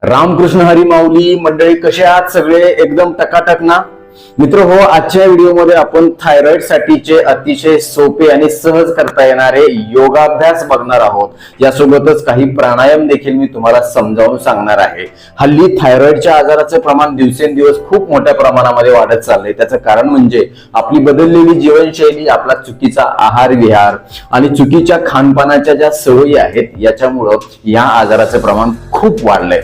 रामकृष्ण हरी माऊली मंडळी, कसे आहात सगळे? एकदम टकाटक ना मित्र हो. आजच्या व्हिडिओमध्ये आपण थायरॉइड साठीचे अतिशय सोपे आणि सहज करता येणारे योगाभ्यास बघणार आहोत. यासोबतच काही प्राणायाम देखील मी तुम्हाला समजावून सांगणार आहे. हल्ली थायरॉइडच्या आजाराचे प्रमाण दिवसेंदिवस खूप मोठ्या प्रमाणामध्ये वाढत चाललंय. त्याचं कारण म्हणजे आपली बदललेली जीवनशैली, आपला चुकीचा आहार विहार आणि चुकीच्या खानपानाच्या ज्या सवयी आहेत, याच्यामुळं या आजाराचे प्रमाण खूप वाढलंय.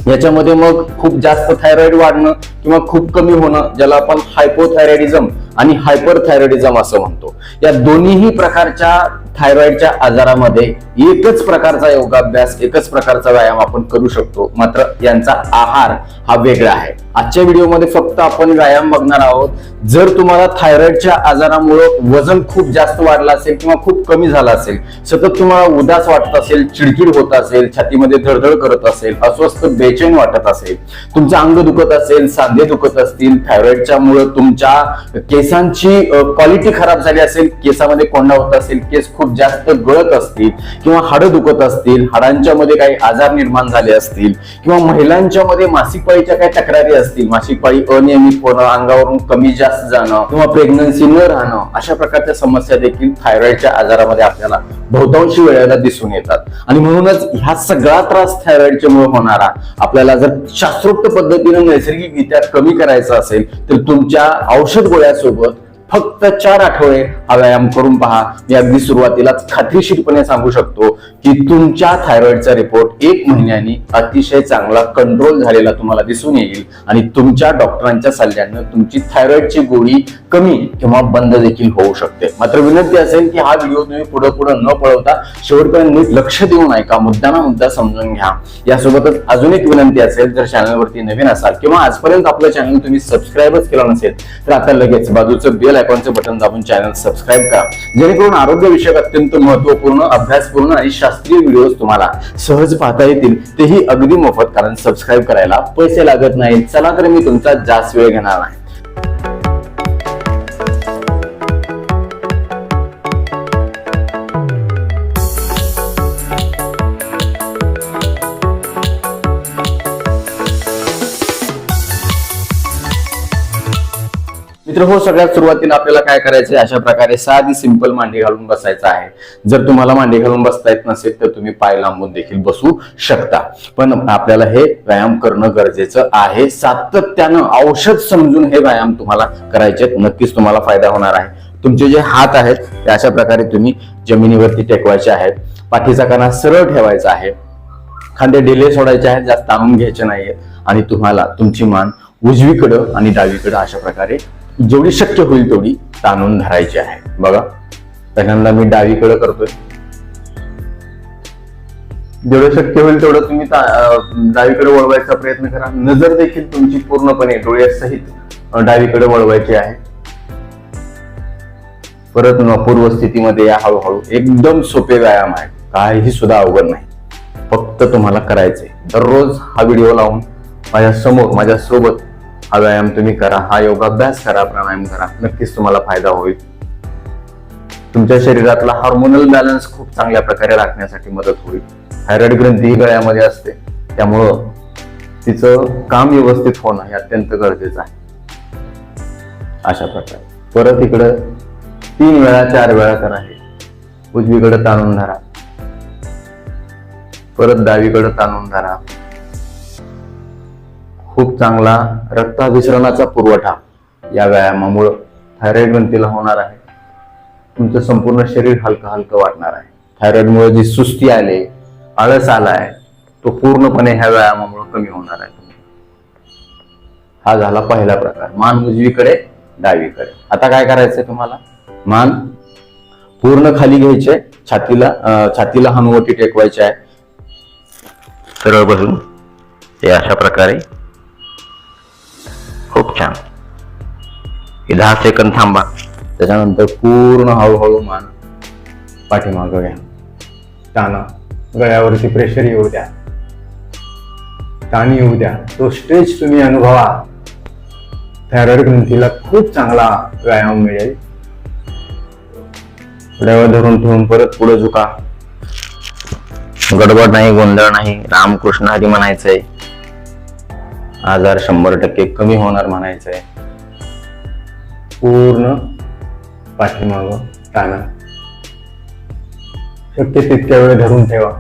याच्यामध्ये मग खूप जास्त थायरॉइड वाढणं किंवा खूप कमी होणं, ज्याला आपण हायपोथायरॉइडिझम आणि हायपरथायरॉइडिझम असं म्हणतो, या दोन्हीही प्रकारच्या थायरॉइडच्या आजारामध्ये एकच प्रकारचा योगाभ्यास, एकच प्रकारचा व्यायाम आपण करू शकतो. मात्र यांचा आहार हा वेगळा आहे. आजच्या व्हिडिओमध्ये फक्त आपण व्यायाम बघणार आहोत. जर तुम्हाला थायरॉइडच्या आजारामुळे वजन खूप जास्त वाढलं असेल किंवा खूप कमी झालं असेल, सतत तुम्हाला उदास वाटत असेल, चिडचिड होत असेल, छातीमध्ये धडधड करत असेल, अस्वस्थ बेचैन वाटत असेल, तुमचं अंग दुखत असेल, सांधे दुखत असतील, थायरॉइडच्या मुळे तुमच्या केसांची क्वालिटी खराब झाली असेल, केसामध्ये कोंडा होत असेल, केस खूप जास्त गळत असतील किंवा हाडं दुखत असतील, हाडांच्या मध्ये काही आजार निर्माण झाले असतील, किंवा महिलांच्या मध्ये मासिक पाळीच्या काही तक्रारी असतील, मासिक पाळी अनियमित होणं, अंगावरून कमी जास्त जाणं किंवा प्रेग्नन्सी न राहणं, अशा प्रकारच्या समस्या देखील थायरॉइडच्या आजारामध्ये आपल्याला बहुतांशी वेळेला दिसून येतात. आणि म्हणूनच ह्या सगळा त्रास थायरॉइडच्या मुळे होणारा आपल्याला जर शास्त्रोक्त पद्धतीने नैसर्गिकरित्या कमी करायचा असेल, तर तुमच्या औषध गोळ्यासोबत फक्त 4 आठवडे हा व्यायाम करून पहा. मी अगदी सुरुवातीलाच खात्रीशीरपणे सांगू शकतो की तुमच्या थायरॉइडचा रिपोर्ट 1 महिन्यानी अतिशय चांगला कंट्रोल झालेला तुम्हाला दिसून येईल आणि तुमच्या डॉक्टरांच्या सल्ल्याने तुमची थायरॉइडची गोळी कमी किंवा बंद देखील होऊ शकते. मात्र विनंती असेल की हा व्हिडिओ तुम्ही पुढे न पळवता शेवटपर्यंत नीट लक्ष देऊन ऐका, मुद्दा मुद्दा समजून घ्या. यासोबतच अजून एक विनंती असेल, जर चॅनलवरती नवीन असाल किंवा आजपर्यंत आपलं चॅनल तुम्ही सबस्क्राईबच केलं नसेल, तर आता लगेच बाजूचं बेल आयकॉनचं बटन दाबून चॅनल सबस्क्राईब करा, जेणेकरून आरोग्य विषयक अत्यंत महत्वपूर्ण, अभ्यासपूर्ण आणि शास्त्रीय व्हिडिओज तुम्हाला सहज पाहता येतील, तेही अगदी मोफत. कारण सबस्क्राईब करायला पैसे लागत नाहीत. चला तर मी तुमचा जास्त वेळ घेणार नाही. मित्र हो, सगळ्यात सुरुवातीला आपल्याला काय करायचंय, अशा प्रकारे साधी सिंपल मांडी घालून बसायचं आहे. जर तुम्हाला मांडी घालून बसता येत नसेल तर तुम्ही पाय लांबून देखील बसू शकता. पण आपल्याला हे व्यायाम करणं गरजेचं आहे. सातत्यानं औषध समजून हे व्यायाम तुम्हाला करायचे. नक्कीच तुम्हाला फायदा होणार आहे. तुमचे जे हात आहेत ते अशा प्रकारे तुम्ही जमिनीवरती टेकवायचे आहेत. पाठीचा कणा सरळ ठेवायचा आहे. खांदे ढिले सोडायचे आहेत, जास्त ताणून घ्यायचे नाहीये. आणि तुम्हाला तुमची मान उजवीकडं आणि डावीकडं अशा प्रकारे जेवढी शक्य होईल तेवढी ताणून धरायची आहे. बघा, पहिल्यांदा मी डावीकडे करतोय. जेवढं शक्य होईल तेवढं तुम्ही डावीकडे वळवायचा प्रयत्न करा. नजर देखील तुमची पूर्णपणे डोळ्यासहित डावीकडे वळवायची आहे. परत पूर्व स्थितीमध्ये या हळूहळू. एकदम सोपे व्यायाम आहे, काहीही सुद्धा अवघड नाही. फक्त तुम्हाला करायचंय. दररोज हा व्हिडिओ लावून माझ्या समोर, माझ्या सोबत हा व्यायाम तुम्ही करा, हा योगाभ्यास करा, प्राणायाम करा. नक्कीच तुम्हाला फायदा होईल. तुमच्या शरीरातला हार्मोनल बॅलन्स खूप चांगल्या प्रकारे राखण्यासाठी मदत होईल. थायरॉइड ग्रंथी ही गळ्यामध्ये असते, त्यामुळं तिचं काम व्यवस्थित होणं हे अत्यंत गरजेचं आहे. अशा प्रकारे परत इकडं 3 वेळा 4 वेळा करा. हे उजवीकडे ताणून धरा, परत डावीकडे ताणून धरा. खूप चांगला रक्ताभिसरणाचा पुरवठा या व्यायामामुळे थायरॉइड ग्रंथीला होणार आहे. तुमचं संपूर्ण शरीर हलकं हलकं वाटणार आहे. थायरॉइडमुळे जी सुस्ती आले, आळस आलाय, तो पूर्णपणे ह्या व्यायामामुळे कमी होणार आहे. हा झाला पहिला प्रकार. मान उजवीकडे डावीकडे. आता काय करायचंय तुम्हाला, मान पूर्ण खाली घ्यायचे, छातीला हनुवटी टेकवायची आहे. सरळ बसून हे अशा प्रकारे. खूप छान. 10 सेकंद थांबा. त्याच्यानंतर पूर्ण हळूहळू मान पाठीमागं घ्या. ताणा, गळ्यावरती प्रेशर येऊ द्या, ताण येऊ द्या. तो स्ट्रेच तुम्ही अनुभवा. थायरॉइड ग्रंथीला खूप चांगला व्यायाम मिळेल. डोळ्यावर धरून ठेवून परत पुढे झुका. गडबड नाही, गोंधळ नाही. रामकृष्ण हरी म्हणायचंय. आजार 100% कमी होणार म्हणायचं आहे. पूर्ण पाठीमाग ताणा, शक्य तितक्या वेळ धरून ठेवा.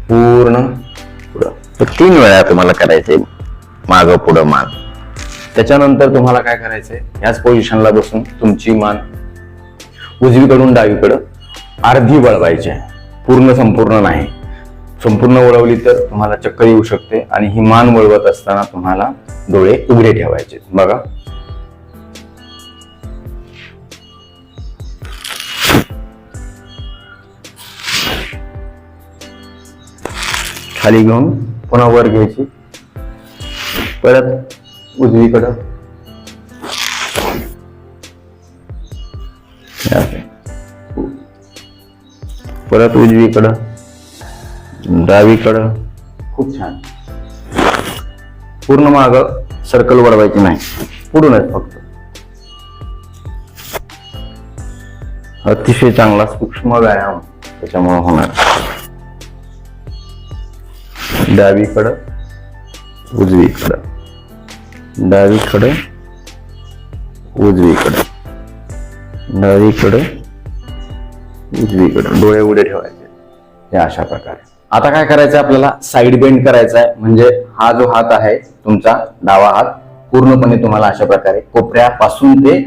पूर्ण पुढं 3 वेळा तुम्हाला करायचंय, माग पुढं मान. त्याच्यानंतर तुम्हाला काय करायचंय, याच पोझिशनला बसून तुमची मान उजवीकडून डावीकडं अर्धी वळवायची आहे, पूर्ण संपूर्ण नाही. संपूर्ण वळवली तर तुम्हाला चक्कर येऊ शकते. आणि ही मान वळवत असताना तुम्हाला डोळे उघडे ठेवायचे. बघा, खाली घेऊन पुन्हा वर घ्यायची, परत उजवीकडं, परत उजवीकडं, डावीकडं. खूप छान. पूर्ण माग सर्कल वळवायची नाही, पुढूनच फक्त. अतिशय चांगला सूक्ष्म व्यायाम त्याच्यामुळे होणार. डावीकडं, उजवीकडं, डावीकडं, उजवीकडं, डावीकडं, उजवीकडं. डोळे उघडे ठेवायचे हे अशा प्रकारे. आता काय करायचं, आपल्याला साईड बेंड करायचा आहे. म्हणजे हा जो हात आहे तुमचा डावा हात, पूर्णपणे तुम्हाला अशा प्रकारे कोपऱ्यापासून ते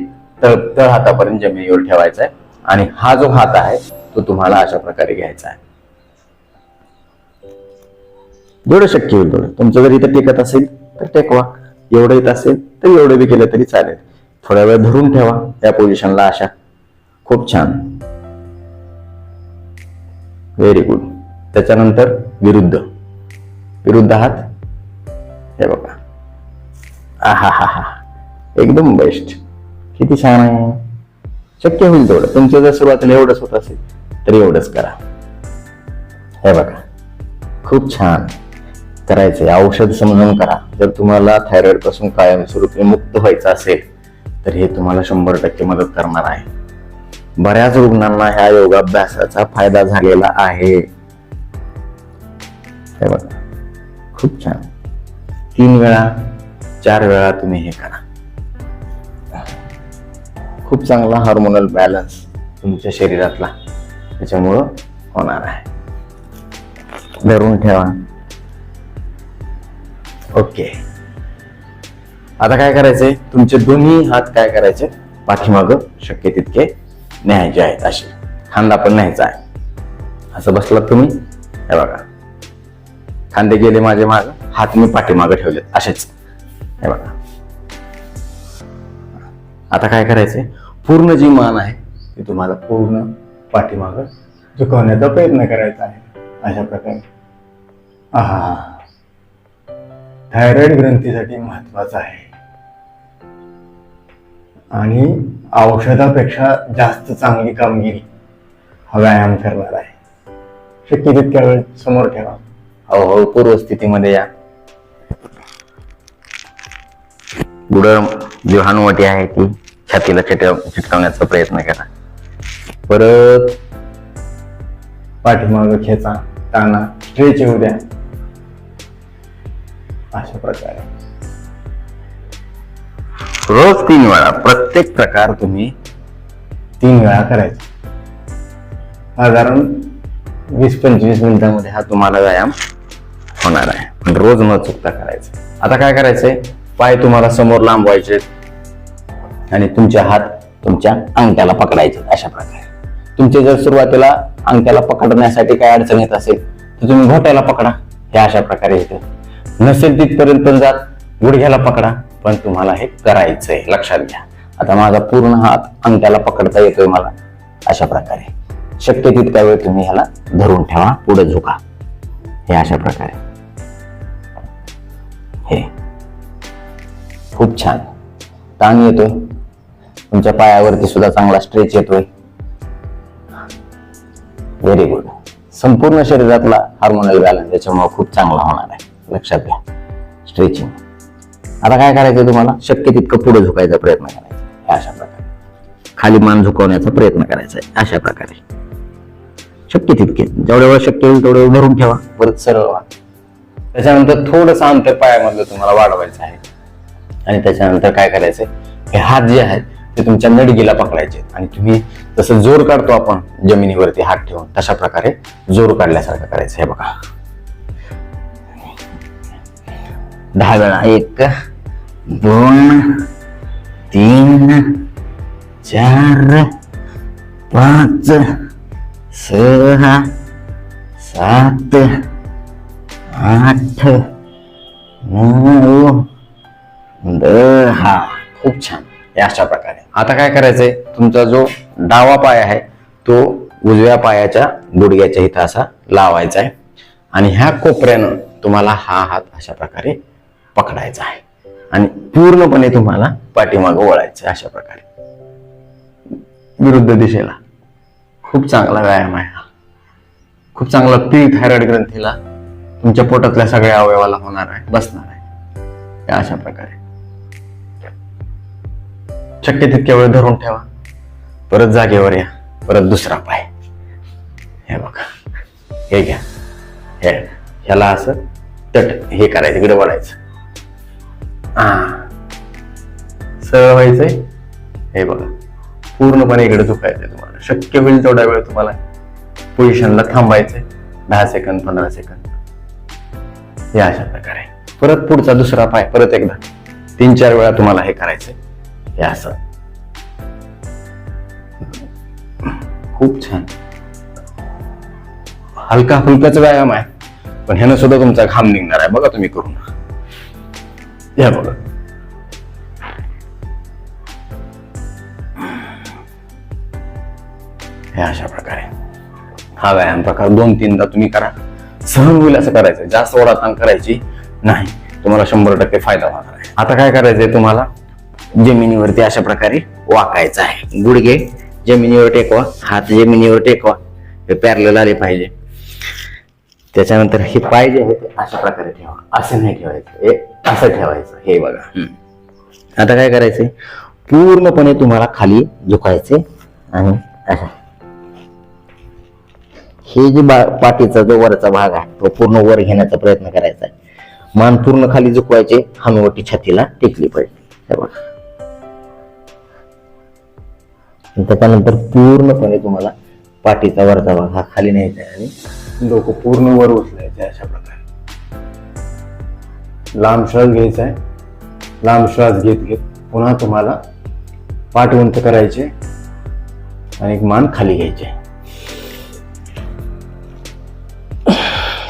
तळ हातापर्यंत जमिनीवर ठेवायचा आहे. आणि हा जो हात आहे तो तुम्हाला अशा प्रकारे घ्यायचा आहे. जेवढं शक्य होईल तेवढं. तुमचं जर इथं टेकत असेल तर टेकवा, एवढं येत असेल तर एवढं बी केलं तरी चालेल. थोड्या वेळ धरून ठेवा त्या पोझिशनला अशा. खूप छान, व्हेरी गुड. त्याच्यानंतर विरुद्ध हात, हे बघा. आहा, एकदम बेस्ट. किती छान आहे. शक्य होईल तेवढं. तुमचं जर सुरुवातीला एवढंच होत असेल तर एवढंच करा. हे बघा, खूप छान करायचंय. औषध समजून करा. जर तुम्हाला थायरॉइड पासून कायमस्वरूपी मुक्त व्हायचं असेल तर हे तुम्हाला 100% मदत करणार आहे. बऱ्याच रुग्णांना ह्या योगाभ्यासाचा फायदा झालेला आहे. हे बघा, खूप छान. 3 वेळा 4 वेळा तुम्ही हे करा. खूप चांगला हार्मोनल बॅलन्स तुमच्या शरीरातला त्याच्यामुळं होणार आहे. धरून ठेवा. ओके. आता काय करायचंय, तुमचे दोन्ही हात काय करायचे, पाठीमाग शक्य तितके न्यायचे आहेत. असे खांदा पण न्यायचा आहे. असं बसलात तुम्ही, हे बघा, खांदे गेले माझे माग, हात मी पाठीमाग ठेवले असेच. हे बघा. आता काय करायचंय, पूर्ण जी मान आहे ती तुम्हाला पूर्ण पाठीमाग झुकवण्याचा प्रयत्न करायचा आहे अशा प्रकारे. थायरॉइड ग्रंथीसाठी महत्वाचं आहे आणि औषधापेक्षा जास्त चांगली कामगिरी हा व्यायाम करणार आहे. शक्य तितक्या वेळ समोर ठेवा. हळूहळू पूर्वस्थितीमध्ये या. पुढं जी हनुवटी आहे ती छातीला चिटकवण्याचा प्रयत्न करा. परत पाठीमाग खेचा, ताना, स्ट्रेच येऊ द्या अशा प्रकारे. रोज 3 वेळा, प्रत्येक प्रकार तुम्ही 3 वेळा करायचा. साधारण 20-25 मिनिटांमध्ये हा तुम्हाला व्यायाम होणार आहे. रोज न चुकता करायचं. आता काय करायचंय, पाय तुम्हाला समोर लांबवायचे आणि तुमचे हात तुमच्या अंगठ्याला पकडायचे अशा प्रकारे. तुमचे जर सुरुवातीला अंगठ्याला पकडण्यासाठी काय अडचण येत असेल तर तुम्ही घोट्याला पकडा. हे अशा प्रकारे येतं. नसेल तिथपर्यंत जात गुडघ्याला पकडा. पण तुम्हाला हे करायचंय, लक्षात घ्या. आता माझा पूर्ण हात अंगठ्याला पकडता येतोय मला अशा प्रकारे. शक्य तितका वेळ तुम्ही ह्याला धरून ठेवा. पुढे झुका. हे अशा प्रकारे. हे खूप छान. ताण येतोय. तुमच्या पायावरती सुद्धा चांगला स्ट्रेच येतोय. Very good. संपूर्ण शरीरातला हार्मोनल बॅलन्स त्याच्यामुळे खूप चांगला होणार आहे. लक्षात घ्या. स्ट्रेचिंग. आता काय करायचं, तुम्हाला शक्य तितकं पुढे झुकायचा प्रयत्न करायचा अशा प्रकारे. खाली मान झुकवण्याचा प्रयत्न करायचा आहे अशा प्रकारे. शक्य तितके जेवढ्या वेळ शक्य होईल तेवढ्या वेळ धरून ठेवा. परत सरळ व्हा. त्याच्यानंतर थोडंसं अंतर पायामधलं तुम्हाला वाढवायचं आहे. आणि त्याच्यानंतर काय करायचंय, हे हात जे आहेत ते तुमच्या नडगीला पकडायचे आणि तुम्ही जसं जोर काढतो आपण जमिनीवरती हात ठेवून तशा प्रकारे जोर काढल्यासारखं करायचं. हे बघा 10 वेळा. 1 2 3 4 5 6 7 8 9 10. खूप छान. अशा प्रकारे आता काय करायचंय, तुमचा जो डावा पाय आहे तो उजव्या पायाच्या गुडघ्याच्या इथं असा लावायचा आहे आणि ह्या कोपऱ्यानं तुम्हाला हा हात अशा प्रकारे पकडायचा आहे आणि पूर्णपणे तुम्हाला पाठीमागं वळायचं अशा प्रकारे विरुद्ध दिशेला. खूप चांगला व्यायाम आहे हा. खूप चांगला पी थायरॉइड ग्रंथीला तुमच्या पोटातल्या सगळ्या अवयवाला होणार आहे, बसणार आहे. अशा प्रकारे शक्य तितक्या वेळ धरून ठेवा. परत जागेवर या. परत दुसरा पाय. हे बघा, हे घ्या. ह्याला असं तट हे करायचं, इकडे वळायचं. सरळ व्हायचंय. हे बघा, पूर्णपणे इकडे झुकायचंय तुम्हाला. शक्य होईल तेवढा वेळ तुम्हाला पोझिशनला थांबायचंय. 10 सेकंद 15 सेकंद. या अशा प्रकारे परत पुढचा दुसरा पाय परत एकदा 3-4 वेळा तुम्हाला हे करायचंय. हे असं. खूप छान. हलका फुलकाच व्यायाम आहे पण ह्यानं सुद्धा तुमचा घाम निघणार आहे. बघा तुम्ही करून. या बघा. हे अशा प्रकारे हा व्यायाम प्रकार 2-3दा तुम्ही करा. सहन होईल असं करायचं. जास्त ओढाताण करायची नाही. तुम्हाला 100% फायदा होणार आहे. आता काय करायचंय, तुम्हाला जमिनीवरती अशा प्रकारे वाकायचं आहे. गुडघे जमिनीवर टेकवा, हात जमिनीवर टेकवा. हे पॅरलल आले पाहिजे. त्याच्यानंतर हे पाय जे आहे ते अशा प्रकारे ठेवा. असं नाही ठेवायचं, हे असं ठेवायचं. हे बघा. आता काय करायचंय, पूर्णपणे तुम्हाला खाली झुकायचे आणि अशा हे जे पाठीचा जो वरचा भाग आहे तो पूर्ण वर घेण्याचा प्रयत्न करायचा आहे. मान पूर्ण खाली झुकवायचे. हनुवटी छातीला टेकली पाहिजे. हे बघा. त्याच्यानंतर पूर्णपणे तुम्हाला पाठीचा वरचा भाग हा खाली न्यायचा आहे आणि डोकं पूर्ण वर उचलायचे. अशा प्रकारे लांब श्वास घ्यायचा आहे. लांब श्वास घेत घेत पुन्हा तुम्हाला पाठ उंच करायचे आणि एक मान खाली घ्यायचे.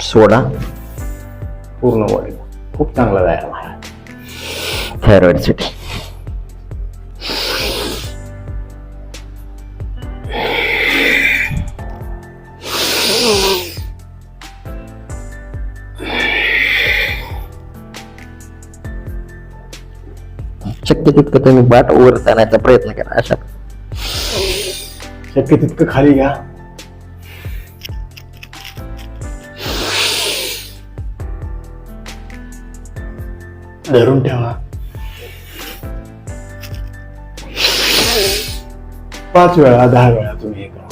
सोडा. पूर्ण बॉडी. खूप चांगला व्यायाम आहे थायरॉइड साठी. शक्य तितकं तुम्ही बाट वर जाण्याचा प्रयत्न करा. अशा शक्य तितकं खाली घ्या. धरून ठेवा. 5 वेळा 10 वेळा तुम्ही हे करा.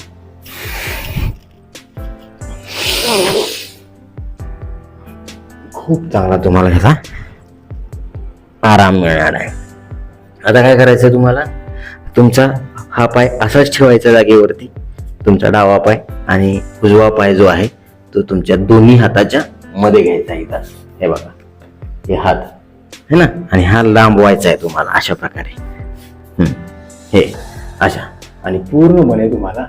खूप चांगला तुम्हाला ह्याचा आराम मिळणार आहे. आता काय करायचं, तुम्हाला तुमचा हा पाय असाच ठेवायचा जागेवरती. तुमचा डावा पाय आणि उजवा पाय जो आहे तो तुमच्या दोन्ही हाताच्या मध्ये घ्यायचा इथं. हे बघा, हे हात है ना, आणि हा लांब व्हायचा आहे तुम्हाला अशा प्रकारे. हे अशा. आणि पूर्णपणे तुम्हाला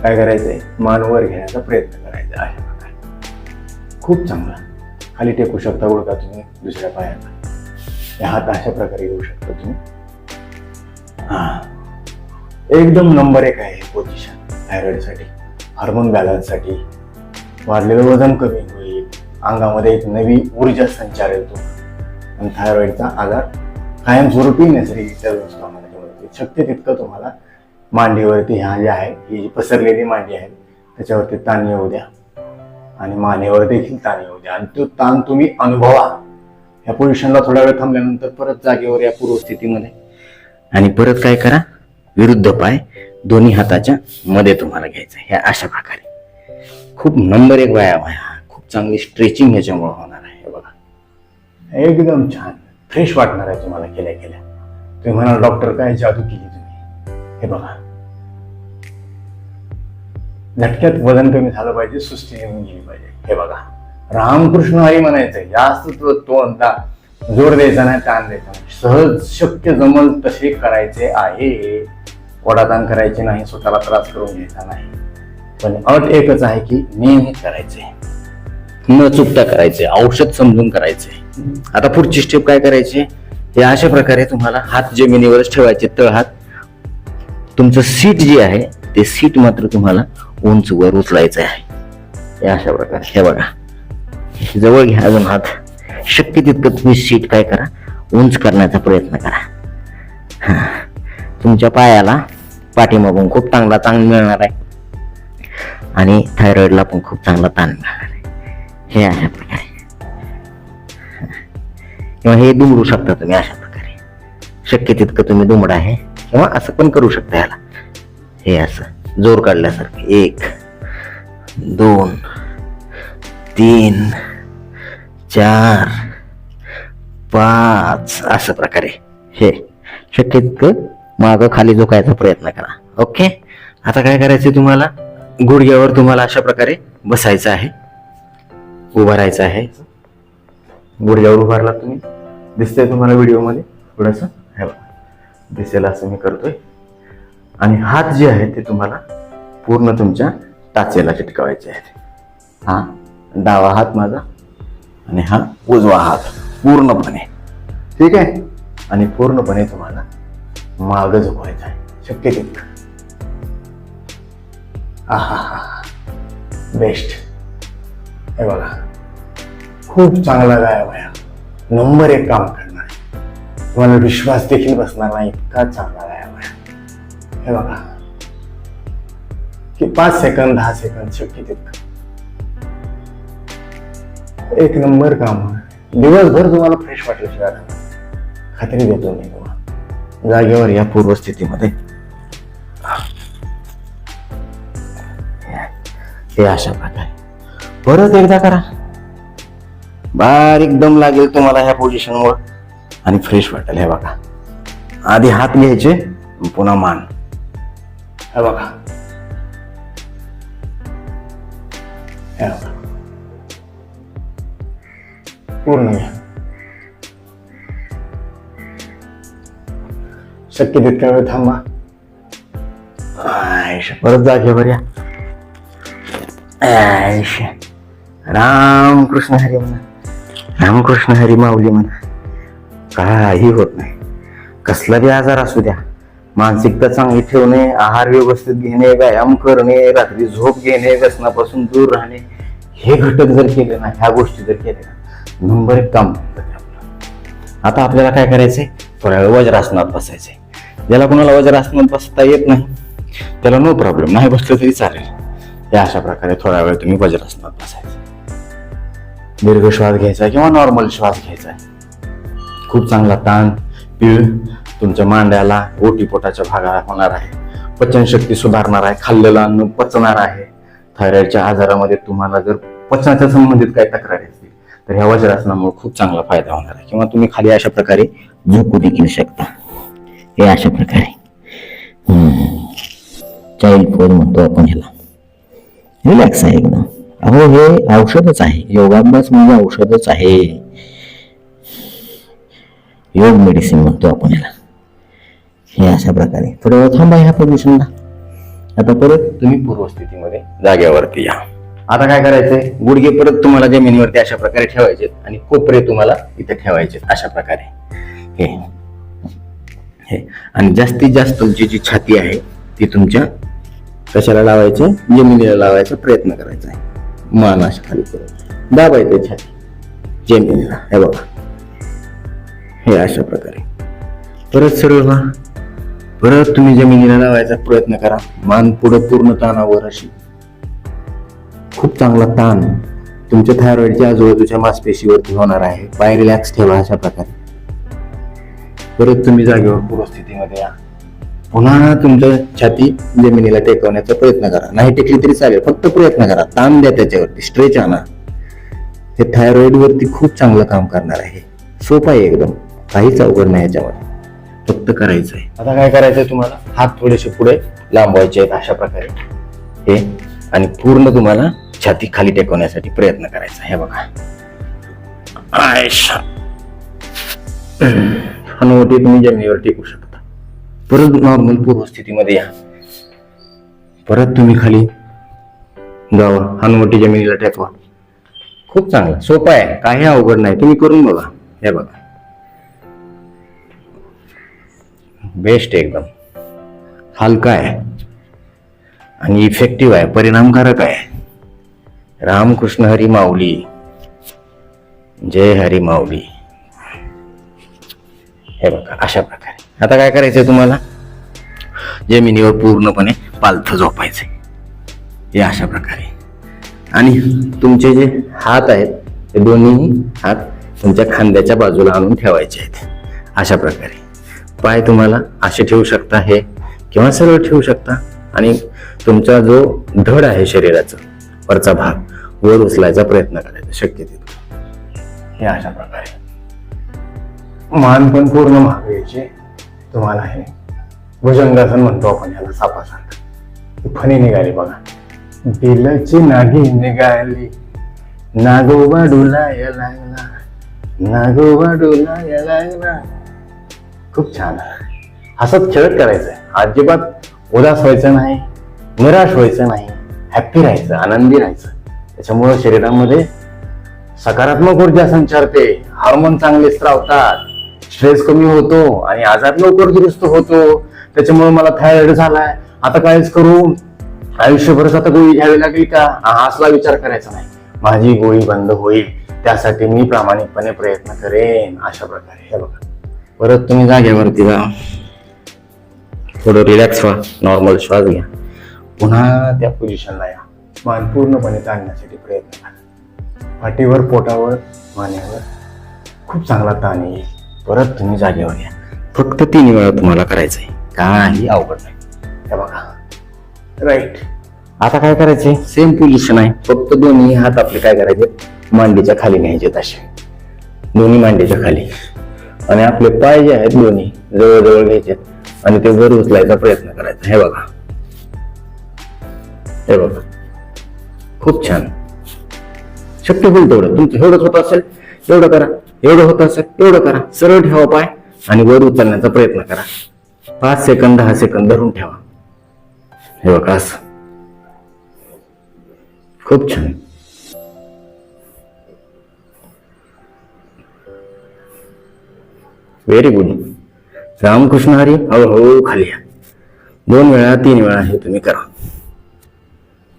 काय करायचंय, मान वर घेण्याचा प्रयत्न करायचा अशा प्रकारे. खूप चांगला. खाली टेकू शकता गुडघा तुम्ही दुसऱ्या पायाला. हे हात अशा प्रकारे घेऊ शकता तुम्ही. एकदम नंबर 1 आहे पोझिशन थायरॉइड साठी. हार्मोन बॅलन्स साठी. वाढलेलं वजन कमी होईल. अंगामध्ये एक नवी ऊर्जा संचार येतो आणि थायरॉइडचा आजार कायमस्वरूपी नैसर्गिकरित्या व्यवस्था होण्याची मदत होते. शक्य तितकं तुम्हाला मांडीवरती ह्या ज्या आहे, ही जी पसरलेली मांडी आहे त्याच्यावरती ताण येऊ द्या आणि मानेवर देखील ताण येऊ द्या आणि तो ताण तुम्ही अनुभवा. ह्या पोझिशनला थोडा वेळ थांबल्यानंतर परत जागेवर या पूर्वस्थितीमध्ये आणि परत काय करा, विरुद्ध पाय दोन्ही हाताच्या मध्ये तुम्हाला घ्यायचा. ह्या अशा प्रकारे खूप नंबर 1 व्यायाम आहे हा. खूप चांगली स्ट्रेचिंग ह्याच्यामुळे होणार आहे. एकदम छान फ्रेश वाटणार आहे तुम्हाला केल्या केल्या. तुम्ही म्हणाल डॉक्टर काय जादू केली तुम्ही. हे बघा, झटक्यात वजन कमी झालं पाहिजे, सुस्ती निघून गेली पाहिजे. हे बघा, रामकृष्ण हरी म्हणायचंय, जास्त जोर द्यायचा नाही, ताण द्यायचा नाही. सहज शक्य जमल तसे करायचे आहे. ओढाताण करायचे नाही, स्वतःला त्रास करून घ्यायचा नाही. पण अट एकच आहे की नियमित करायचे, न चुकता करायचे, औषध समजून करायचे. आता पुढची स्टेप काय करायची, हे अशा प्रकारे तुम्हाला हात जमिनीवरच ठेवायचे, तळहात. तुमचं सीट जे आहे ते सीट मात्र तुम्हाला उंच वर उचलायचं आहे. हे अशा प्रकारे, हे बघा, जवळ घ्या अजून हात. शक्य तितकं तुम्ही सीट काय करा, उंच करण्याचा प्रयत्न करा. तुमच्या पायाला पाठीमागून खूप चांगला ताण मिळणार आहे आणि थायरॉइडला पण खूप चांगला ताण मिळणार आहे. हे अशा प्रकारे, किंवा हे दुमडू शकता तुम्ही अशा प्रकारे. शक्य तितकं तुम्ही दुमडा आहे, किंवा असं पण करू शकता याला. हे असं जोर काढल्यासारखं 1 2 3 4 5 असं प्रकारे. हे शक्य तितकं मागं खाली झोकायचा प्रयत्न करा. ओके. आता काय करायचं, तुम्हाला गुडघ्यावर तुम्हाला अशा प्रकारे बसायचं आहे, उभं राहायचं आहे. गुडघ्यावर उभारला तुम्ही, दिसतंय तुम्हाला व्हिडिओमध्ये थोडंसं, हे बघा दिसेल असं मी करतोय. आणि हात जे आहेत ते तुम्हाला पूर्ण तुमच्या टाचेला चिटकवायचे आहेत. हा डावा हात माझा आणि हा उजवा हात पूर्णपणे, ठीक आहे. आणि पूर्णपणे तुम्हाला माग झोपायचं आहे शक्य तितकं. बेस्ट. हे बघा, खूप चांगला व्यायाम आहे, नंबर 1 काम करणार आहे. तुम्हाला विश्वास देखील बसणार नाही, इतका चांगला व्यायाम आहे. हे बघा की 5 सेकंद 10 सेकंद शक्य तितकं एक नंबर काम आहे. दिवसभर तुम्हाला फ्रेश वाटल्याशिवाय खात्री देतो मी तुम्हाला. जागेवर या पूर्वस्थितीमध्ये. हे अशा प्रकारे परत एकदा करा. बारीक दम लागेल तुम्हाला ह्या पोझिशनवर आणि फ्रेश वाटेल. हे बघा, आधी हात घ्यायचे, पुन्हा मान. हे बघा, हे बघा, पूर्ण घ्या. शक्य तितक्या वेळ थांबा. परत जागेवर या. रामकृष्ण हरी म्हणा, रामकृष्ण हरी माऊली म्हणा. काही होत नाही. कसला बी आजार असू द्या, मानसिकता चांगली ठेवणे, आहार व्यवस्थित घेणे, व्यायाम करणे, रात्री झोप घेणे, व्यसनापासून दूर राहणे, हे घटक जर केले ना, ह्या गोष्टी जर केल्या ना, नंबर 1 काम आपलं. आता आपल्याला काय करायचंय, थोड्या वेळ वज्रासनात बसायचंय. ज्याला कोणाला वज्रासनात बसता येत नाही त्याला नो प्रॉब्लेम, नाही बसलं तरी चालेल. या अशा प्रकारे थोडा वेळ तुम्ही वज्रासनात बसायचं. दीर्घ श्वास घ्यायचा किंवा नॉर्मल श्वास घ्यायचा. खूप चांगला ताण पीळ तुमच्या मांड्याला, ओटीपोटाच्या भागाला होणार आहे. पचनशक्ती सुधारणार आहे, खाल्लेलं अन्न पचणार आहे. थायरॉइडच्या आजारामध्ये तुम्हाला जर पचनाच्या संबंधित काही तक्रारी असतील तर ह्या वज्रासनामुळे खूप चांगला फायदा होणार आहे. किंवा तुम्ही खाली अशा प्रकारे झोपू देखील शकता. हे अशा प्रकारे चाइल्ड पोज म्हणतो आपण ह्याला. रिलॅक्स आहे एकदम. अहो, हे औषधच आहे. योगाभ्यास म्हणजे औषधच आहे. योग मेडिसिन म्हणतो आपण ह्याला. हे अशा प्रकारे थोड्या वेळ थांबा ह्या पोझिशनला. आता परत तुम्ही पूर्वस्थितीमध्ये जागेवरती या. आता काय करायचंय, गुडघे परत तुम्हाला जमिनीवरती अशा प्रकारे ठेवायचे आणि कोपरे तुम्हाला इथे ठेवायचे अशा प्रकारे. हे आणि जास्तीत जास्त तुमची जी छाती आहे ती तुमच्या कशाला लावायचे, जमिनीला लावायचा प्रयत्न करायचा आहे. मान अशा खाली करून दाबायचे छाती जमिनीला. हे बघा, हे अशा प्रकारे परत सरळ व्हा. परत तुम्ही जमिनीला लावायचा प्रयत्न करा. मान पुढे पूर्ण ताणावर अशी. खूप चांगला ताण तुमच्या थायरॉइडच्या आजूबाजूच्या मासपेशीवरती होणार आहे. पाय रिलॅक्स ठेवा अशा प्रकारे. परत तुम्ही जागेवर पूर्वस्थितीमध्ये या. पुन्हा तुमच्या छाती जमिनीला टेकवण्याचा प्रयत्न करा. नाही टेकली तरी चालेल, फक्त प्रयत्न करा. ताण द्या त्याच्यावरती, स्ट्रेच आणा. हे थायरॉइड वरती खूप चांगलं काम करणार आहे. सोपा आहे एकदम, काहीच अवघड नाही याच्यामध्ये, फक्त करायचं आहे. आता काय करायचंय तुम्हाला, हात थोडेसे पुढे लांबवायचे आहेत अशा प्रकारे हे आणि पूर्ण तुम्हाला छाती खाली टेकवण्यासाठी प्रयत्न करायचा. हे बघा, आयशा हनुवटी तुम्ही जमिनीवर टेकू शकता. परत नॉर्मल पूर्व स्थितीमध्ये या. परत तुम्ही खाली जावा, हनुवटी जमिनीला टेकवा. खूप चांगलं, सोपं आहे, काही अवघड नाही, तुम्ही करून बघा. हे बघा, बेस्ट एकदम, हलका आहे आणि इफेक्टिव्ह आहे, परिणामकारक आहे. रामकृष्ण हरी माऊली, जय हरी माऊली. हे बघा अशा प्रकारे. आता काय करायचंय तुम्हाला, जमिनीवर पूर्णपणे पालथं झोपायचंय, हे अशा प्रकारे. आणि तुमचे जे हात आहेत ते दोन्ही हात तुमच्या खांद्याच्या बाजूला आणून ठेवायचे आहेत अशा प्रकारे. पाय तुम्हाला असे ठेवू शकता, हे किंवा सरळ ठेवू शकता. आणि तुमचा जो धड आहे शरीराचा वरचा भाग वर उचलायचा प्रयत्न करायचा शक्य तितका, हे अशा प्रकारे. मान पण पूर्ण मागे तुम्हाला हे भुजंगासन म्हणतो आपण याला, सापासारखं. फणी निघाली बघा, बिलची नागी निघाली, नागोबा डुलाया लागला, नागोबा डुलाया लागला. खूप छान, हसत खेळत करायचंय, अजिबात उदास व्हायचं नाही, निराश व्हायचं नाही, हॅप्पी राहायचं, आनंदी राहायचं. त्याच्यामुळे शरीरामध्ये सकारात्मक ऊर्जा संचारते, हार्मोन चांगले स्त्रावतात, स्ट्रेस कमी होतो आणि आजार लवकर दुरुस्त होतो. त्याच्यामुळे मला थायरॉइड झालाय, आता कायच करू, आयुष्यभरच आता गोळी घ्यावी लागेल का, हा असला विचार करायचा नाही. माझी गोळी बंद होईल त्यासाठी मी प्रामाणिकपणे प्रयत्न करेन अशा प्रकारे. हे बघा, परत तुम्ही जागेवरती जा, थोडं रिलॅक्स व्हा, नॉर्मल श्वास घ्या, पुन्हा त्या पोझिशनला या. मान पूर्णपणे ताणण्यासाठी प्रयत्न करा, पाठीवर, पोटावर, मानेवर खूप चांगला ताण येईल. परत तुम्ही जागेवर या. फक्त 3 वेळा तुम्हाला करायचंय, काही अवघड नाही. हे बघा, राईट. आता काय करायचंय, सेम पोझिशन आहे, फक्त दोन्ही हात आपले काय करायचे, मांडीच्या खाली न्यायचे असे, दोन्ही मांडीच्या खाली. आणि आपले पाय जे आहेत दोन्ही जवळजवळ घ्यायचे आणि ते वर उचलायचा प्रयत्न करायचा. हे बघा, हे बघा, खूप छान. शक्य होईल तेवढं, तुमचं एवढंच होत असेल एवढं करा, एवढं होत असेल एवढं करा. सरळ ठेवा पाय आणि वर उचलण्याचा प्रयत्न करा. 5 सेकंद 10 सेकंद धरून ठेवा. हे बघा असं, खूप छान. Very good. रामकृष्ण हरी. हळूहळू खाली या. 2 वेळा 3 वेळा हे तुम्ही करा.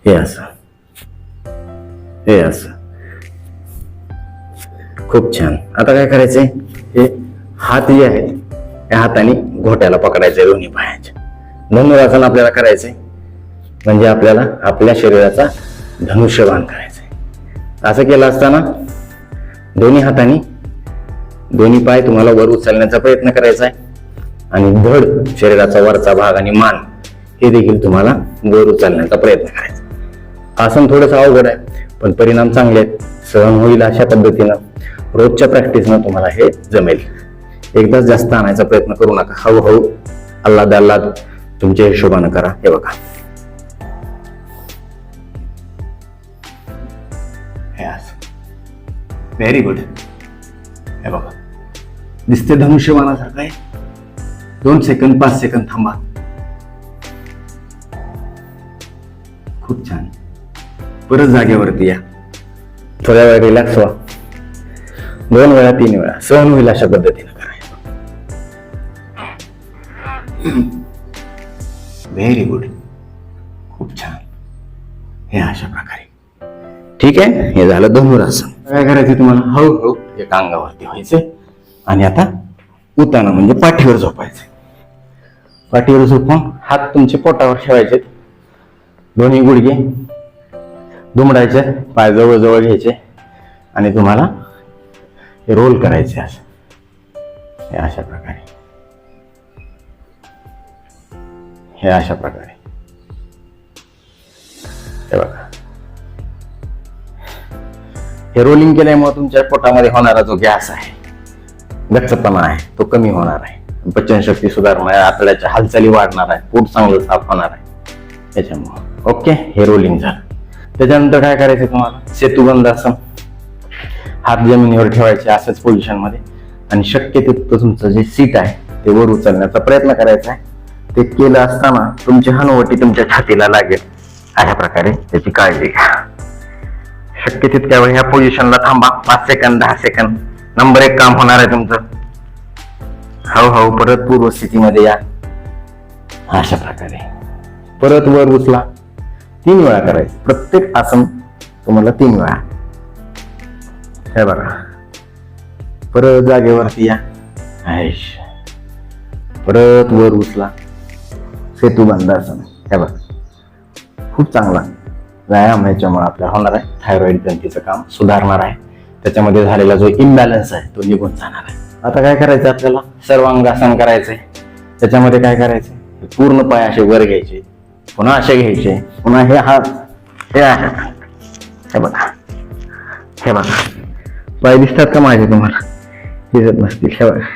हे असं, हे असं, खूप छान. आता काय करायचंय, हे हात जे आहेत या हाताने घोट्याला पकडायचे दोन्ही पायाच्या. धनुरासन आपल्याला करायचंय, म्हणजे आपल्याला आपल्या शरीराचा धनुष्यबाण करायचंय. असं केलं असताना दोन्ही हाताने दोन्ही पाय तुम्हाला वर उचलण्याचा प्रयत्न करायचा आहे आणि धड शरीराचा वरचा भाग आणि मान हे देखील तुम्हाला वर उचलण्याचा प्रयत्न करायचा. आसन थोडंसं अवघड आहे पण परिणाम चांगले आहेत, सहन होईल अशा पद्धतीनं रोजच्या प्रॅक्टिसनं तुम्हाला हे जमेल. एकदाच जास्त आणायचा प्रयत्न करू नका, हळूहळू अल्लाद तुमच्या हिशोबानं करा. हे बघा, हे असं, व्हेरी गुड. हे बघा, दिसते धनुष्यबाणासारखं आहे. 2 सेकंद 5 सेकंद थांबा. खूप छान. परत जागेवरती या, थोड्या वेळ रिलॅक्स व्हा. 2 वेळा 3 वेळा सहन होईल अशा पद्धतीनं करा. व्हेरी गुड, खूप छान. हे अशा प्रकारे. ठीक आहे, हे झालं धनुरासन. काय करायचं तुम्हाला, हळूहळू एका अंगावरती व्हायचंय आणि आता उताना म्हणजे पाठीवर झोपायचे. पाठीवर झोपून हात तुमचे पोटावर ठेवायचे, दोन्ही गुडघे दुमडायचे, पाय जवळ जवळ घ्यायचे आणि तुम्हाला रोल करायचे असं, हे अशा प्रकारे, हे अशा प्रकारे. हे बघा, हे रोलिंग केल्यामुळे तुमच्या पोटामध्ये होणारा जो गॅस आहे गच्चपणा आहे तो कमी होणार आहे, पचनशक्ती सुधारणार आहे, आतड्याच्या हालचाली वाढणार आहे, पोट चांगलं साफ होणार आहे त्याच्यामुळे. ओके, हे रोलिंग झालं. त्याच्यानंतर काय करायचं तुम्हाला, सेतुबंधासन. हात जमिनीवर ठेवायचे अशाच पोझिशन मध्ये आणि शक्य तितकं तुमचं जे सीट आहे ते वर उचलण्याचा प्रयत्न करायचा आहे. ते केलं असताना तुमची हनुवटी तुमच्या छातीला लागेल अशा प्रकारे त्याची काळजी घ्या. शक्य तितक्या वेळ ह्या पोझिशनला थांबा, 5 सेकंद 10 सेकंद. नंबर 1 काम होणार आहे तुमचं. हळूहळू परत पूर्व स्थितीमध्ये या. अशा प्रकारे परत वर उचला. 3 वेळा करायचं प्रत्येक आसन तुम्हाला 3 वेळा. हे बघा, परत जागेवरती या. परत वर उचला. सेतुबंधासन. हे बघा, खूप चांगला व्यायाम ह्याच्यामुळे आपल्याला होणार आहे. थायरॉइड ग्रंथीचं काम सुधारणार आहे. त्याच्यामध्ये झालेला जो इम्बॅलन्स आहे तो निघून जाणार आहे. आता काय करायचं आपल्याला, सर्वांगासन करायचंय. त्याच्यामध्ये काय करायचंय, पूर्ण पाय असे वर घ्यायचे, पुन्हा असे घ्यायचे, पुन्हा हे हात हे आहे. हे बघा, हे बघा, पाय दिसतात का माझे तुम्हाला? दिसत नसतील. हे बघा,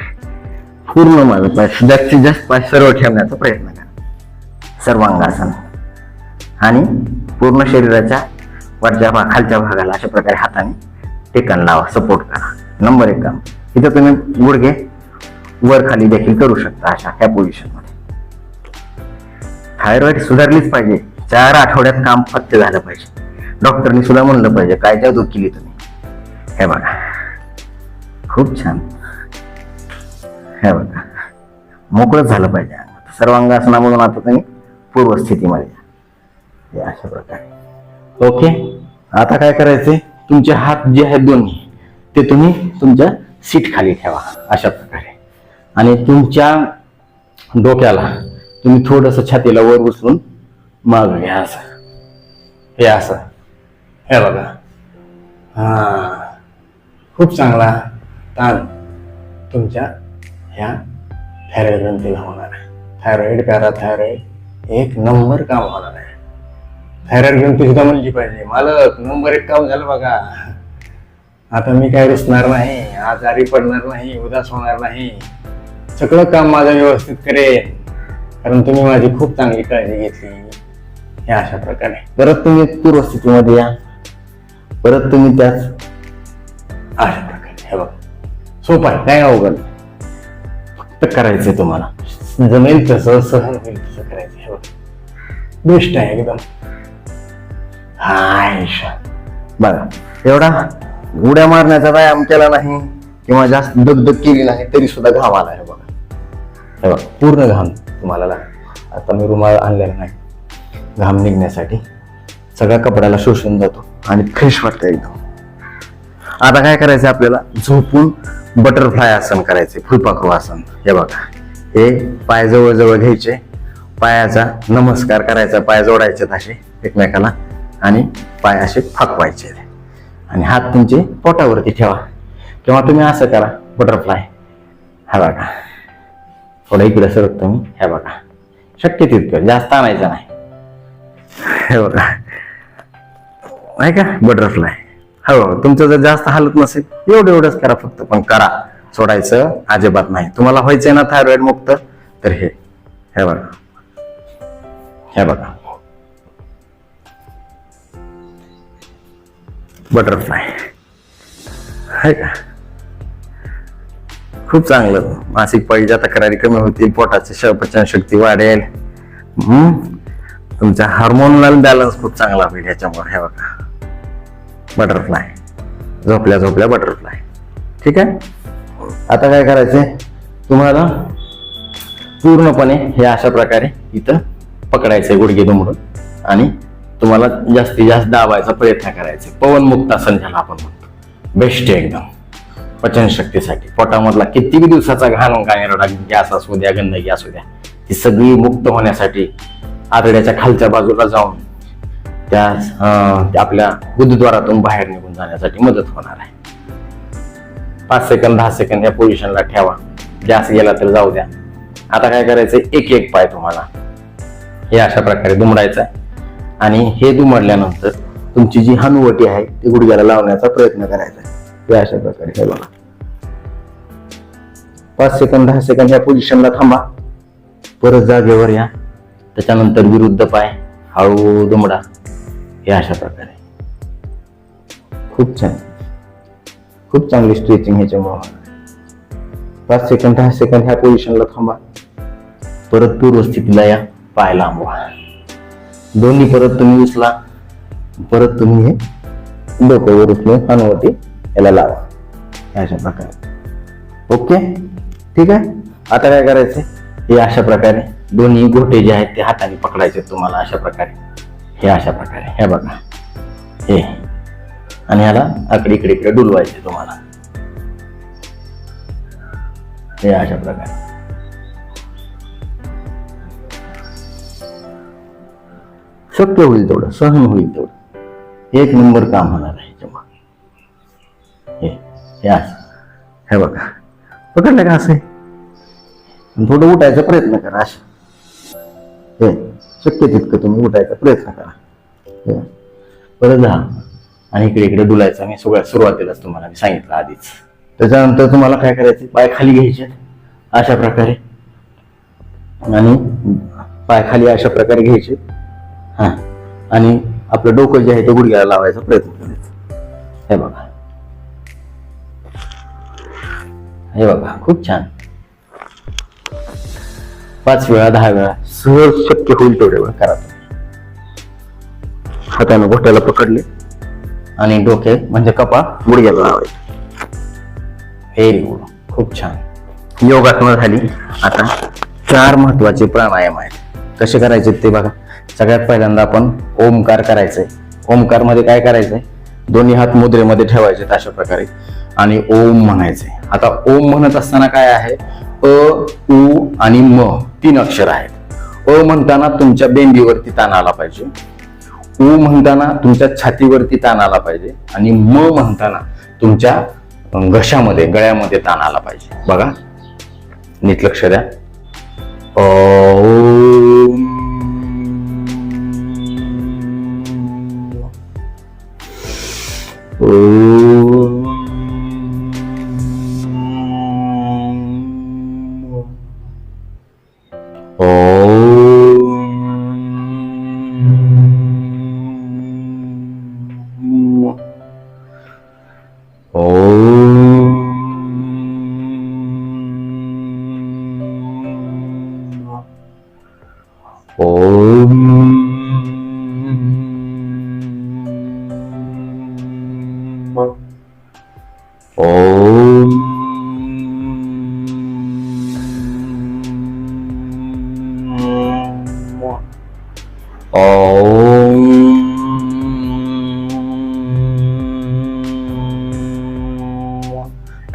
पूर्ण माझं पाय जास्तीत जास्त पाय सरळ ठेवण्याचा प्रयत्न करा. सर्वांगासन. आणि पूर्ण शरीराच्या वरच्या खालच्या भागाला अशा प्रकारे हाताने टेकन लावा, सपोर्ट करा. नंबर 1 काम. इथं तुम्ही गुडघे वर खाली देखील करू शकता अशा ह्या पोझिशन मध्ये. थायरॉइड सुधारलीच पाहिजे. 4 आठवड्यात काम फक्त झालं पाहिजे. डॉक्टरनी सुद्धा म्हणलं पाहिजे काय जादू केली तुम्ही. हे बघा, खूप छान. हे बघा, मोकळंच झालं पाहिजे. सर्वांगासनामधून आता तुम्ही पूर्व स्थितीमध्ये या. अशा प्रकारे. ओके, आता काय करायचंय, तुमचे हात जे आहेत दोन्ही ते तुम्ही तुमच्या सीट खाली ठेवा अशा प्रकारे. आणि तुमच्या डोक्याला तुम्ही थोडस छातीला वर उचलून माग घ्या. असं, हे असं. हे बघा, खूप चांगला ताण तुमच्या ह्या थायरॉइड ग्रंथीला होणार आहे. थायरॉइड पॅराथायरॉइड 1 नंबर काम होणार आहे. थायरॉइड ग्रंथी सुद्धा म्हणली पाहिजे, मालक नंबर 1 काम झालं बघा. आता मी काय रुसणार नाही, आजारी पडणार नाही, उदास होणार नाही. सगळं काम माझं व्यवस्थित करेन, कारण तुम्ही माझी खूप चांगली काळजी घेतली. हे अशा प्रकारे परत तुम्ही पूर्वस्थितीमध्ये या. परत तुम्ही त्याच अशा प्रकारे. हे बघा, सोपं आहे, काय अवघड. फक्त करायचंय तुम्हाला, जमेल तसं, सहन होईल तसं करायचं. हे बघा, बेस्ट आहे एकदम. बघा, एवढा उड्या मारण्याचा व्यायाम केला नाही किंवा जास्त दगदग केली नाही तरी सुद्धा घाम आला. हे बघा, हे बघा, पूर्ण घाम तुम्हाला लागला. आता मी रुमाल आणलेला नाही घाम निघण्यासाठी. सगळ्या कपड्याला शोषून जातो आणि फ्रेश वाटतं एकदम. आता काय करायचं आपल्याला, झोपून बटरफ्लाय आसन करायचे, फुलपाखरू आसन. हे बघा, हे पाय जवळ जवळ घ्यायचे, पायाचा नमस्कार करायचा, पाय जोडायचे असे एकमेकाला आणि पाय असे फाकवायचे आणि हात तुमचे पोटावरती ठेवा किंवा तुम्ही असं करा बटरफ्लाय. हा बघा, थोडं इकडे सरकतो मी. हे बघा, शक्य तितकं जास्त आणायचं नाही. हे बघा, नाही का बटरफ्लाय. हो, तुमचं जर जास्त हालत नसेल एवढंच करा फक्त, पण करा, सोडायचं अजिबात नाही. तुम्हाला व्हायचंय ना थायरॉइड मुक्त, तर हे बघा, हे बघा, बटरफ्लाय. आहे का, खूप चांगलं. मासिक पाळीच्या तक्रारी कमी होतील, पोटाची पचनशक्ती वाढेल, तुमचा हार्मोनल बॅलन्स खूप चांगला होईल ह्याच्यामुळे. हे बघा, बटरफ्लाय, झोपल्या झोपल्या बटरफ्लाय. ठीक आहे. आता काय करायचंय तुम्हाला, पूर्णपणे हे अशा प्रकारे इथं पकडायचंय गुडघे दुमडून आणि तुम्हाला जास्तीत जास्त दाबायचा प्रयत्न करायचा. पवन मुक्तासन ज्याला आपण म्हणतो, बेस्ट आहे एकदम पचनशक्तीसाठी. पोटामधला किती दिवसाचा घाण गायरडा, गॅस असू द्या, गंदगी असू द्या, ती सगळी मुक्त होण्यासाठी आतड्याच्या खालच्या बाजूला जाऊन त्या आपल्या गुदद्वारातून बाहेर निघून जाण्यासाठी मदत होणार आहे. 5 सेकंद 10 सेकंद या पोझिशनला ठेवा. गॅस गेला तर जाऊ द्या. आता काय करायचंय, एक पाय तुम्हाला हे अशा प्रकारे दुमडायचा आणि हे दुमडल्यानंतर तुमची जी हनुवटी आहे ती गुडघ्याला लावण्याचा प्रयत्न करायचा. हे अशा प्रकारे. हे बघा, 5 सेकंद 10 सेकंद ह्या पोझिशनला थांबा, परत जागेवर या, त्याच्यानंतर विरुद्ध पाय हळू दुमडा, हे अशा प्रकारे. खूप छान, खूप चांगली स्ट्रेचिंग ह्याच्यामुळे. 5 सेकंद 10 सेकंद ह्या पोझिशनला थांबा, परत पूर्व स्थितीला या, पाय लांबवा, दोन्ही परत तुम्ही उचला, परत तुम्ही हे डोक्यावर उचलून हनुवटी याला लावा, अशा प्रकारे. ओके, ठीक आहे. आता काय करायचंय, हे अशा प्रकारे दोन्ही गोटे जे आहेत ते हाताने पकडायचे तुम्हाला, अशा प्रकारे, हे अशा प्रकारे, हे बघा हे, आणि ह्याला आकडे इकडे इकडे डुलवायचे तुम्हाला, हे अशा प्रकारे. शक्य होईल तेवढं, सहन होईल तेवढं, एक नंबर काम होणार आहे. हे असं, हे बघा पकडलं का, असं थोडं उठायचा प्रयत्न करा, असं हे शक्य तितकं तुम्ही उठायचा प्रयत्न करा. परत जा आणि इकडे इकडे डुलायचं. मी सुरुवातीलाच तुम्हाला मी सांगितलं आधीच. त्याच्यानंतर तुम्हाला काय करायचं, पाय खाली घ्यायचे अशा प्रकारे, आणि पाय खाली अशा प्रकारे घ्यायचे, हा, आणि आपलं डोकं जे आहे ते गुडघ्याला लावायचा प्रयत्न करायचा. हे बघा, हे बघा, खूप छान. 5 वेळा 10 वेळा सहज शक्य होईल तेवढे वेळ करा. हाताने घोट्याला पकडले आणि डोके म्हणजे कपाळ गुडघ्याला लावायचे. व्हेरी गुड, खूप छान. योगासनं झाली. आता 4 महत्वाचे प्राणायाम आहेत. कसे करायचे ते बघा. सगळ्यात पहिल्यांदा आपण ओमकार करायचंय. ओमकार मध्ये काय करायचंय, दोन्ही हात मुद्रेमध्ये ठेवायचे अशा प्रकारे आणि ओम म्हणायचे. आता ओम म्हणत असताना काय आहे, अ उ आणि म 3 अक्षर आहेत. अ म्हणताना तुमच्या बेंबीवरती ताण आला पाहिजे, उ म्हणताना तुमच्या छातीवरती ताण आला पाहिजे, आणि म म्हणताना तुमच्या घशामध्ये गळ्यामध्ये ताण आला पाहिजे. बघा, नीट लक्ष द्या. ओम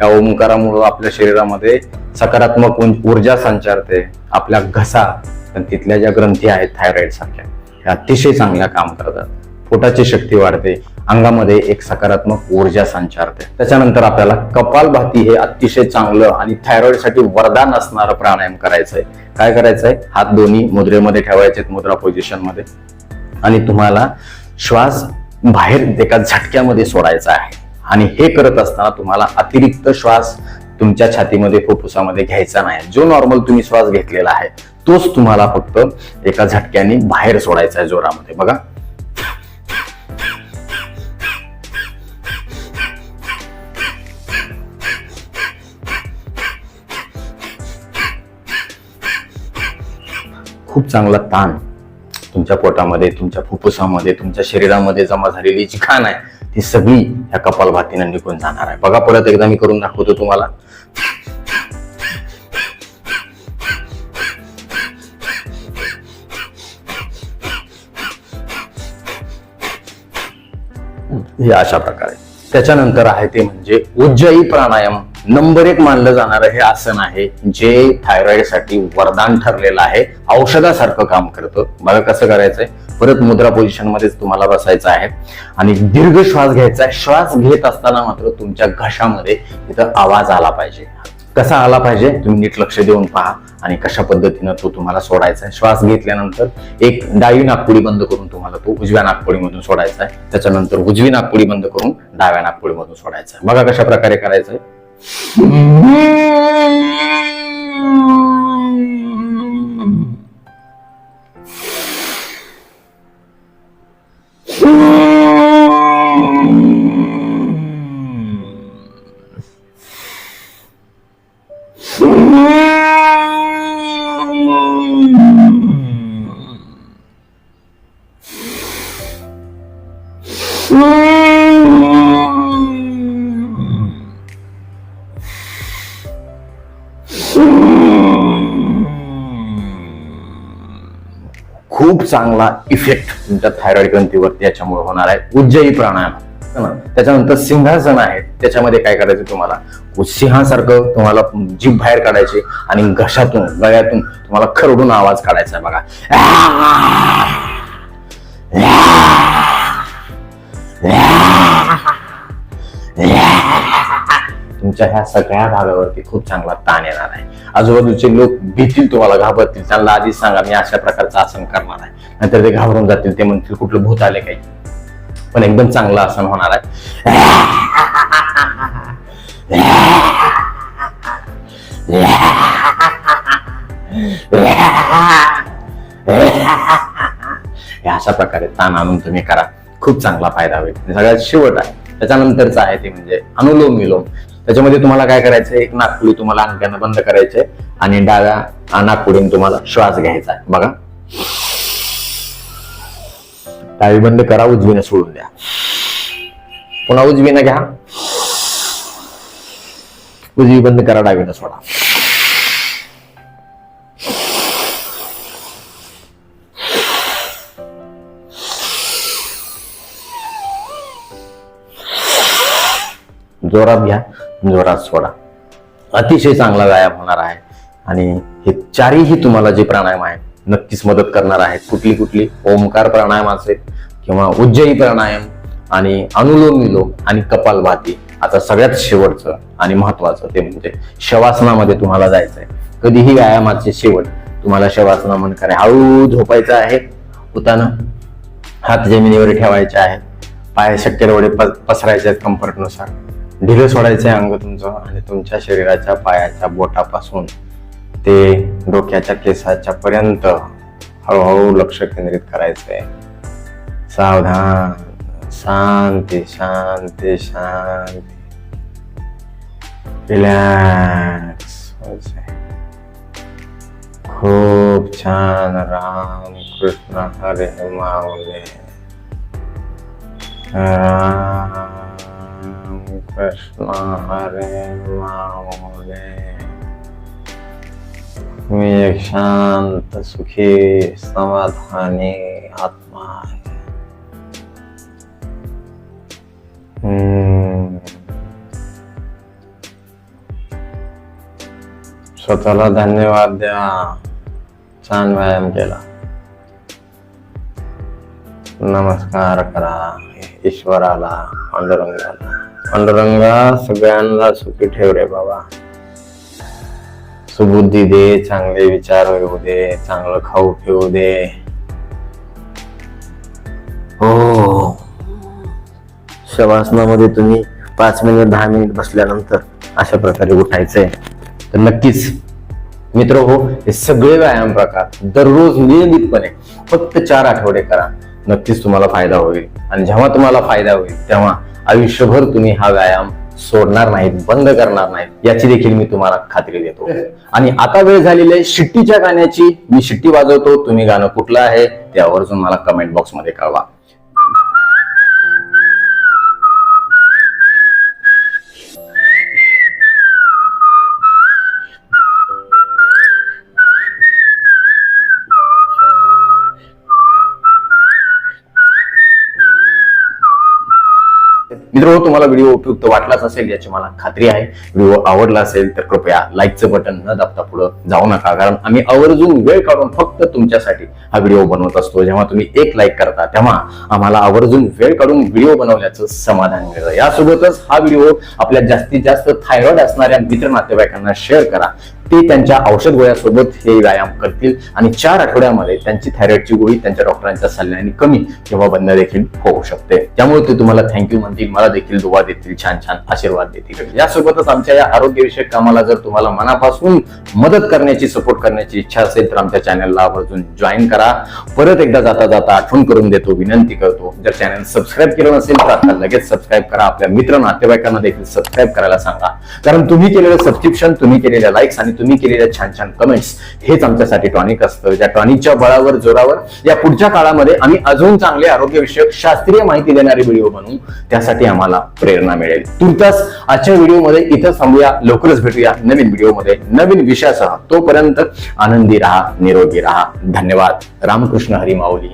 या ओंकारामुळे आपल्या शरीरामध्ये सकारात्मक ऊर्जा संचारते. आपल्या घसा, तिथल्या ज्या ग्रंथी आहेत थायरॉइड सारख्या, त्या अतिशय चांगल्या काम करतात. पोटाची शक्ती वाढते, अंगामध्ये एक सकारात्मक ऊर्जा संचारते. त्याच्यानंतर आपल्याला कपालभाती हे अतिशय चांगलं आणि थायरॉइड साठी वरदान असणारं प्राणायाम करायचंय. काय करायचंय, हात दोन्ही मुद्रेमध्ये ठेवायचे, मुद्रा पोझिशन मध्ये, आणि तुम्हाला श्वास बाहेर एका झटक्यामध्ये सोडायचा आहे. आणि हे करत असताना तुम्हाला अतिरिक्त श्वास तुमच्या छातीमध्ये फुफ्फुसामध्ये घ्यायचा नाही. जो नॉर्मल तुम्ही श्वास घेतलेला आहे तोच तुम्हाला फक्त एका झटक्याने बाहेर सोडायचा आहे जोरामध्ये. बघा, खूप चांगला ताण तुमच्या पोटामध्ये, तुमच्या फुफ्फुसामध्ये, तुमच्या शरीरामध्ये जमा झालेली जी घाण आहे ती सगळी ह्या कपालभातीने निघून जाणार आहे. बघा, परत एकदा मी करून दाखवतो तुम्हाला. हे अशा प्रकारे. त्याच्यानंतर आहे ते म्हणजे उज्जयी प्राणायाम. नंबर 1 मानलं जाणारं हे आसन आहे जे थायरॉइड साठी वरदान ठरलेलं आहे, औषधासारखं काम करतं. बघा कसं करायचंय. परत मुद्रा पोझिशन मध्येच तुम्हाला बसायचं आहे आणि दीर्घ श्वास घ्यायचा आहे. श्वास घेत असताना मात्र तुमच्या घशामध्ये इथं आवाज आला पाहिजे. कसा आला पाहिजे तुम्ही नीट लक्ष देऊन पहा आणि कशा पद्धतीनं तो तुम्हाला सोडायचा आहे. श्वास घेतल्यानंतर एक डावी नाकपुडी बंद करून तुम्हाला तो उजव्या नाकपुडीमधून सोडायचा आहे. त्याच्यानंतर उजवी नाकपुडी बंद करून डाव्या नाकपुडीमधून सोडायचा आहे. बघा कशा प्रकारे करायचंय. खूप चांगला इफेक्ट तुमच्या थायरॉइड ग्रंथीवरती याच्यामुळे होणार आहे. उज्जयी प्राणायाम, त्याच्यानंतर सिंहासन आहे. त्याच्यामध्ये काय करायचं, तुम्हाला सिंहासारखं तुम्हाला जीभ बाहेर काढायची आणि घशातून गळ्यातून तुम्हाला खरडून आवाज काढायचा आहे बघा. तुमच्या ह्या सगळ्या भागावरती खूप चांगला ताण येणार आहे. आजूबाजूचे लोक भीतील, तुम्हाला घाबरतील. त्यांना आधीच सांगा मी अशा प्रकारचं आसन करणार आहे, नंतर ते घाबरून जातील. ते म्हणतील कुठलं भूत आले काही. पण एकदम चांगलं आसन होणार आहे. अशा प्रकारे ताण आणून तुम्ही करा, खूप चांगला फायदा होईल. सगळ्यात शेवट आहे, त्याच्यानंतरचं आहे ते म्हणजे अनुलोम विलोम. त्याच्यामध्ये तुम्हाला काय करायचं, एक नाकपुडी तुम्हाला अंगानं बंद करायचे आणि डाव्या नाकपुडीने तुम्हाला श्वास घ्यायचा आहे बघा. डावी बंद करा, उजवीने सोडून द्या. पुन्हा उजवीने घ्या, उजवी बंद करा, डावीने सोडा. जोरात घ्या, जोरात सोडा. अतिशय चांगला व्यायाम होणार आहे. आणि हे चारही तुम्हाला जे प्राणायाम आहे नक्कीच मदत करणार आहेत. कुठली ओमकार प्राणायाम असेल किंवा उज्जयी प्राणायाम आणि अनुलोम विलोम आणि कपालभाती. आता सगळ्यात शेवटचं आणि महत्वाचं ते म्हणजे शवासनामध्ये तुम्हाला जायचंय. कधीही व्यायामाचे शेवट तुम्हाला शवासनामध्ये करायचं. हळू झोपायचं आहे, उताना हात जमिनीवर ठेवायचे आहेत, पाय शक्य तेवढे पसरायचे आहेत कम्फर्टनुसार. ढिलं सोडायचं आहे अंग तुमचं आणि तुमच्या शरीराच्या पायाच्या बोटापासून ते डोक्याच्या केसाच्या पर्यंत हळूहळू लक्ष केंद्रित करायचंय. सावधान, शांती शांती शांती, रिलॅक्स व्हायचंय. खूप छान. राम कृष्ण हरे माऊली, राम कृष्ण हरे माऊली. मी एक शांत सुखी समाधानी आत्मा आहे. स्वतःला धन्यवाद द्या, छान व्यायाम केला. नमस्कार करा ईश्वराला, पांडुरंगाला. पांडुरंगा सगळ्यांना सुखी ठेव रे बाबा. सुबुद्धी दे, चांगले विचार येऊ दे, चांगलं खाऊ पिऊ दे. हो, शवासनामध्ये तुम्ही 5 मिनिट 10 मिनिट बसल्यानंतर अशा प्रकारे उठायचंय. तर नक्कीच मित्र हो, हे सगळे व्यायाम प्रकार दररोज नियमितपणे फक्त 4 आठवडे करा. नक्कीच तुम्हाला फायदा होईल. आणि जेव्हा तुम्हाला फायदा होईल तेव्हा आयुष्यभर तुम्ही हा व्यायाम सोडणार नाहीत, बंद करणार नाहीत, याची देखील मी तुम्हाला खात्री देतो. आणि आता वेळ झालेली आहे शिट्टीच्या गाण्याची. मी शिट्टी वाजवतो, तुम्ही गाणं कुठलं आहे ते आवर्जून मला कमेंट बॉक्स मध्ये कळवा. मित्रांनो, तुम्हाला व्हिडिओ उपयुक्त वाटलाच असेल याची मला खात्री आहे. व्हिडिओ आवडला असेल तर कृपया लाईकचं बटन न दाबता पुढे जाऊ नका, कारण आम्ही आवर्जून वेळ काढून फक्त तुमच्यासाठी हा व्हिडिओ बनवत असतो. जेव्हा तुम्ही एक लाईक करता तेव्हा आम्हाला आवर्जून वेळ काढून व्हिडिओ बनवल्याचं समाधान मिळतं. यासोबतच हा व्हिडिओ आपल्या जास्तीत जास्त थायरॉइड असणाऱ्या मित्र नातेवाईकांना शेअर करा. ते त्यांच्या औषध गोळ्यासोबत हे व्यायाम करतील आणि 4 आठवड्यामध्ये त्यांची थायरॉइडची गोळी त्यांच्या डॉक्टरांच्या सल्ल्याने कमी किंवा बंद देखील होऊ शकते. त्यामुळे ते तुम्हाला थँक्यू म्हणतील, मला देखील दुवा देतील, छान छान आशीर्वाद देतील. यासोबतच आमच्या या आरोग्यविषयक कामाला जर तुम्हाला मनापासून मदत करण्याची, सपोर्ट करण्याची इच्छा असेल तर आमच्या चॅनलला आवर्जून जॉईन करा. परत एकदा जाता जाता आठवण करून देतो, विनंती करतो, जर चॅनल सबस्क्राईब केलं नसेल तर आता लगेच सबस्क्राईब करा. आपल्या मित्र नातेवाईकांना देखील सबस्क्राईब करायला सांगा, कारण तुम्ही केलेलं सबस्क्रिप्शन, तुम्ही केलेल्या लाईक्स आणि तुम्ही केलेल्या छान छान कमेंट्स हेच आमच्यासाठी टॉनिक असतं. ज्या टॉनिकच्या बळावर, जोरावर या पुढच्या काळामध्ये आम्ही अजून चांगले आरोग्यविषयक शास्त्रीय माहिती देणारे व्हिडिओ बनवू, त्यासाठी आम्हाला प्रेरणा मिळेल. तुर्तास आजच्या व्हिडिओमध्ये इथं थांबूया. लवकरच भेटूया नवीन व्हिडिओमध्ये नवीन विषयासह. तोपर्यंत आनंदी राहा, निरोगी राहा. धन्यवाद. रामकृष्ण हरी माऊली.